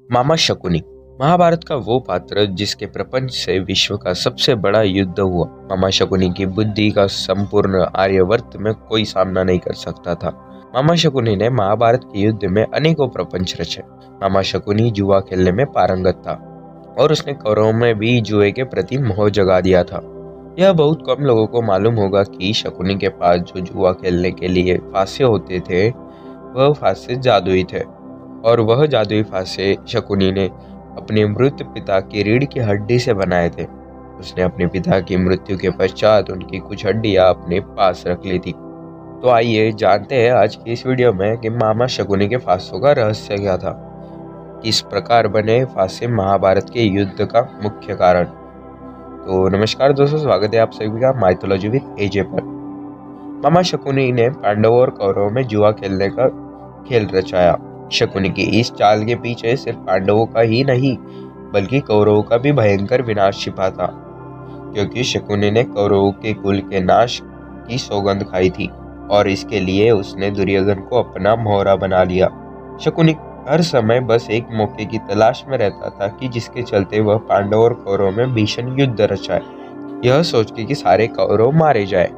मामा शकुनी महाभारत का वो पात्र जिसके प्रपंच से विश्व का सबसे बड़ा युद्ध हुआ। मामा शकुनी की बुद्धि का संपूर्ण आर्यवर्त में कोई सामना नहीं कर सकता था। मामा शकुनी ने महाभारत के युद्ध में अनेकों प्रपंच रचे। मामा शकुनी जुआ खेलने में पारंगत था और उसने कौरवों में भी जुए के प्रति मोह जगा दिया था। यह बहुत कम लोगों को मालूम होगा कि शकुनी के पास जो जुआ खेलने के लिए फांसे होते थे वह फांसे जादुई थे, और वह जादुई फांसे शकुनी ने अपने मृत पिता की रीढ़ की हड्डी से बनाए थे। उसने अपने पिता की मृत्यु के पश्चात उनकी कुछ हड्डियां अपने पास रख ली थी। तो आइए जानते हैं आज की इस वीडियो में कि मामा शकुनी के फांसों का रहस्य क्या था, किस प्रकार बने फांसे महाभारत के युद्ध का मुख्य कारण। तो नमस्कार दोस्तों, स्वागत है आप सभी का माइथोलॉजी विद एजे पर। मामा शकुनी ने पांडवों और कौरवों में जुआ खेलने का खेल रचाया। शकुनी की इस चाल के पीछे सिर्फ पांडवों का ही नहीं बल्कि कौरवों का भी भयंकर विनाश छिपा था, क्योंकि शकुनी ने कौरवों के कुल के नाश की सौगंध खाई थी और इसके लिए उसने दुर्योधन को अपना मोहरा बना लिया। शकुनी हर समय बस एक मौके की तलाश में रहता था कि जिसके चलते वह पांडवों और कौरवों में भीषण युद्ध रचाए, यह सोच के कि सारे कौरव मारे जाए।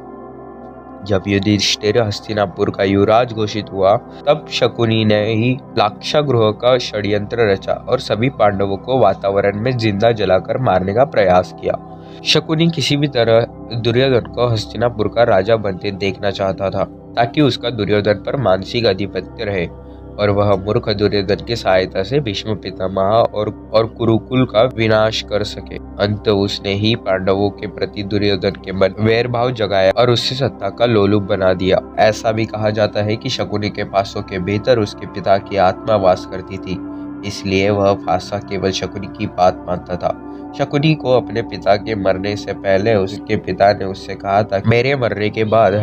जब युधिष्ठिर हस्तिनापुर का युवराज घोषित हुआ तब शकुनी ने ही लाक्षागृह का षड्यंत्र रचा और सभी पांडवों को वातावरण में जिंदा जलाकर मारने का प्रयास किया। शकुनी किसी भी तरह दुर्योधन को हस्तिनापुर का राजा बनते देखना चाहता था, ताकि उसका दुर्योधन पर मानसिक आधिपत्य रहे और वह मूर्ख दुर्योधन की सहायता से भीष्म पितामह और कुरुकुल का विनाश कर सके। अंत उसने ही पांडवों के प्रति दुर्योधन के मन वैर भाव जगाया और उससे सत्ता का लोलुप बना दिया। ऐसा भी कहा जाता है कि शकुनी के फांसों के भीतर उसके पिता की आत्मा वास करती थी, इसलिए वह फांसा केवल शकुनी की बात मानता था। शकुनी को अपने पिता के मरने से पहले उसके पिता ने उससे कहा था, मेरे मरने के बाद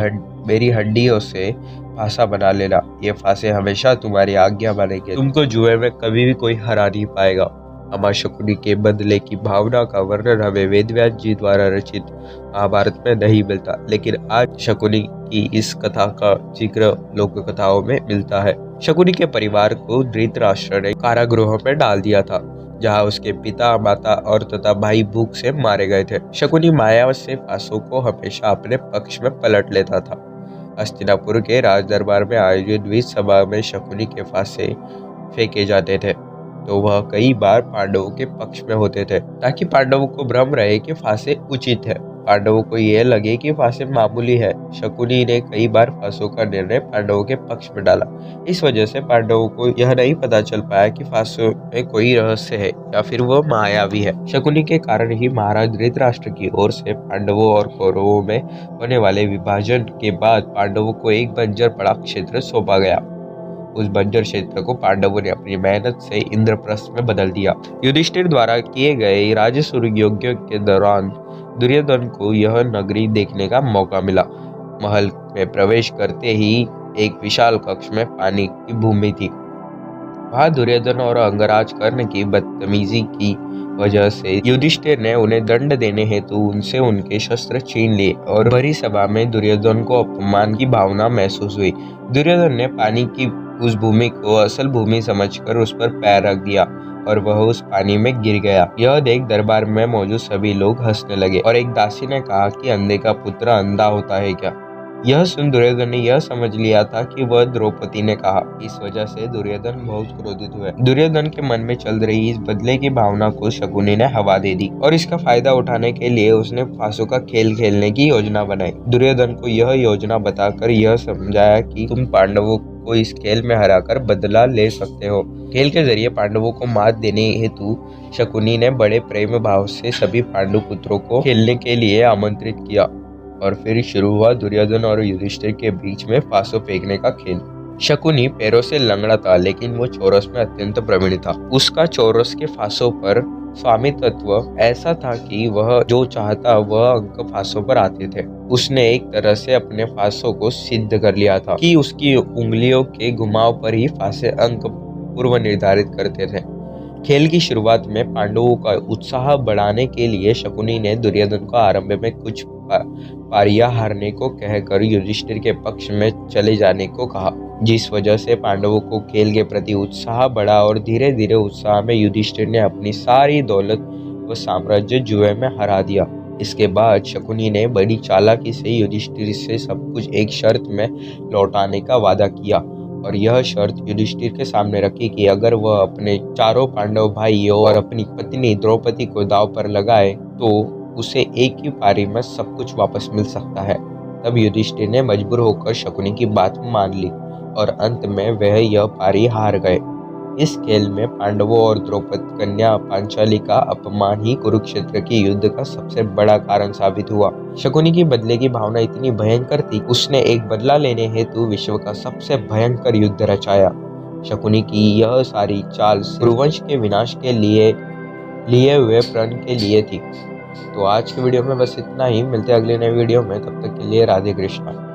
मेरी हड्डियों से फांसा बना लेना, ये फांसे हमेशा तुम्हारी आज्ञा बनेंगे, तुमको जुए में कभी भी कोई हरा नहीं पाएगा। मामा शकुनी के बदले की भावना का वर्णन हमें वेदव्यास जी द्वारा रचित महाभारत में नहीं मिलता, लेकिन आज शकुनी की इस कथा का जिक्र लोक कथाओं में मिलता है। शकुनी के परिवार को धृतराष्ट्र ने कारागृह में डाल दिया था, जहाँ उसके पिता, माता और तथा भाई भूख से मारे गए थे। शकुनी माया से फांसों को हमेशा अपने पक्ष में पलट लेता था। हस्तिनापुर के राज दरबार में आयोजित विध सभा में शकुनी के फांसे फेंके जाते थे, तो वह कई बार पांडवों के पक्ष में होते थे, ताकि पांडवों को भ्रम रहे कि फांसे उचित है, पांडवों को यह लगे कि फांसे मामूली है। शकुनी ने कई बार फांसों का निर्णय पांडवों के पक्ष में डाला। इस वजह से पांडवों को यह नहीं पता चल पाया कि फांसों में कोई रहस्य है या फिर वह मायावी है। शकुनी के कारण ही महाराज धृतराष्ट्र की ओर से पांडवों और कौरवों में होने वाले विभाजन के बाद पांडवों को एक बंजर पड़ा क्षेत्र सौंपा गया। उस बंजर क्षेत्र को पांडवों ने अपनी मेहनत से इंद्रप्रस्थ में बदल दिया। युधिष्ठिर द्वारा किए गए राजसूय यज्ञ के दौरान दुर्योधन को यह नगरी देखने का मौका मिला। महल में प्रवेश करते ही एक विशाल कक्ष में पानी की भूमि थी। वहां दुर्योधन और अंगराज कर्ण की बदतमीजी की वजह से युधिष्ठिर ने उन्हें दंड देने हेतु उनसे उनके शस्त्र छीन लिए और भरी सभा में दुर्योधन को अपमान की भावना महसूस हुई। दुर्योधन ने पानी की उस भूमि को असल भूमि समझकर उस पर पैर रख दिया और वह उस पानी में गिर गया। यह देख दरबार में मौजूद सभी लोग हंसने लगे और एक दासी ने कहा कि अंधे का पुत्र अंधा होता है क्या? यह सुन दुर्योधन ने यह समझ लिया था कि वह द्रौपदी ने कहा। इस वजह से दुर्योधन बहुत क्रोधित हुए। दुर्योधन के मन में चल रही इस बदले की भावना को शकुनी ने हवा दे दी और इसका फायदा उठाने के लिए उसने फांसों का खेल खेलने की योजना बनाई। दुर्योधन को यह योजना बताकर यह समझाया कि तुम पांडवों को इस खेल में हराकर बदला ले सकते हो। खेल के जरिए पांडवों को मात देने हेतु शकुनी ने बड़े प्रेम भाव से सभी पांडु पुत्रों को खेलने के लिए आमंत्रित किया और फिर शुरू हुआ दुर्योधन और युधिष्ठिर के बीच में फांसों फेंकने का खेल। शकुनी पैरों से लंगड़ा था, लेकिन वो चौरस में अत्यंत प्रवीण था। उसका चौरस के फांसों पर स्वामित्व ऐसा था कि वह जो चाहता वह अंक फांसों पर आते थे। उसने एक तरह से अपने फांसों को सिद्ध कर लिया था कि उसकी उंगलियों के घुमाव पर ही फांसे अंक पूर्व निर्धारित करते थे। खेल की शुरुआत में पांडवों का उत्साह बढ़ाने के लिए शकुनी ने दुर्योधन को आरंभ में कुछ पारियां हारने को कहकर युधिष्ठिर के पक्ष में चले जाने को कहा। जिस वजह से पांडवों को खेल के प्रति उत्साह बढ़ा और धीरे धीरे उत्साह में युधिष्ठिर ने अपनी सारी दौलत व साम्राज्य जुए में हरा दिया। इसके बाद शकुनी ने बड़ी चालाकी से युधिष्ठिर से सब कुछ एक शर्त में लौटाने का वादा किया और यह शर्त युधिष्ठिर के सामने रखी कि अगर वह अपने चारों पांडव भाइयों और अपनी पत्नी द्रौपदी को दांव पर लगाए तो उसे एक ही पारी में सब कुछ वापस मिल सकता है। तब युधिष्ठिर ने मजबूर होकर शकुनी की बात मान ली और अंत में वह यह पारी हार गए। इस खेल में पांडवों और द्रौपदी कन्या पांचाली का अपमान ही कुरुक्षेत्र के युद्ध का सबसे बड़ा कारण साबित हुआ। शकुनी की बदले की भावना इतनी भयंकर थी, उसने एक बदला लेने हेतु विश्व का सबसे भयंकर युद्ध रचाया। शकुनी की यह सारी चाल कुरुवंश के विनाश के लिए हुए प्रण के लिए थी। तो आज की वीडियो में बस इतना ही, मिलते हैं अगले नए वीडियो में, तब तक के लिए राधे कृष्णा।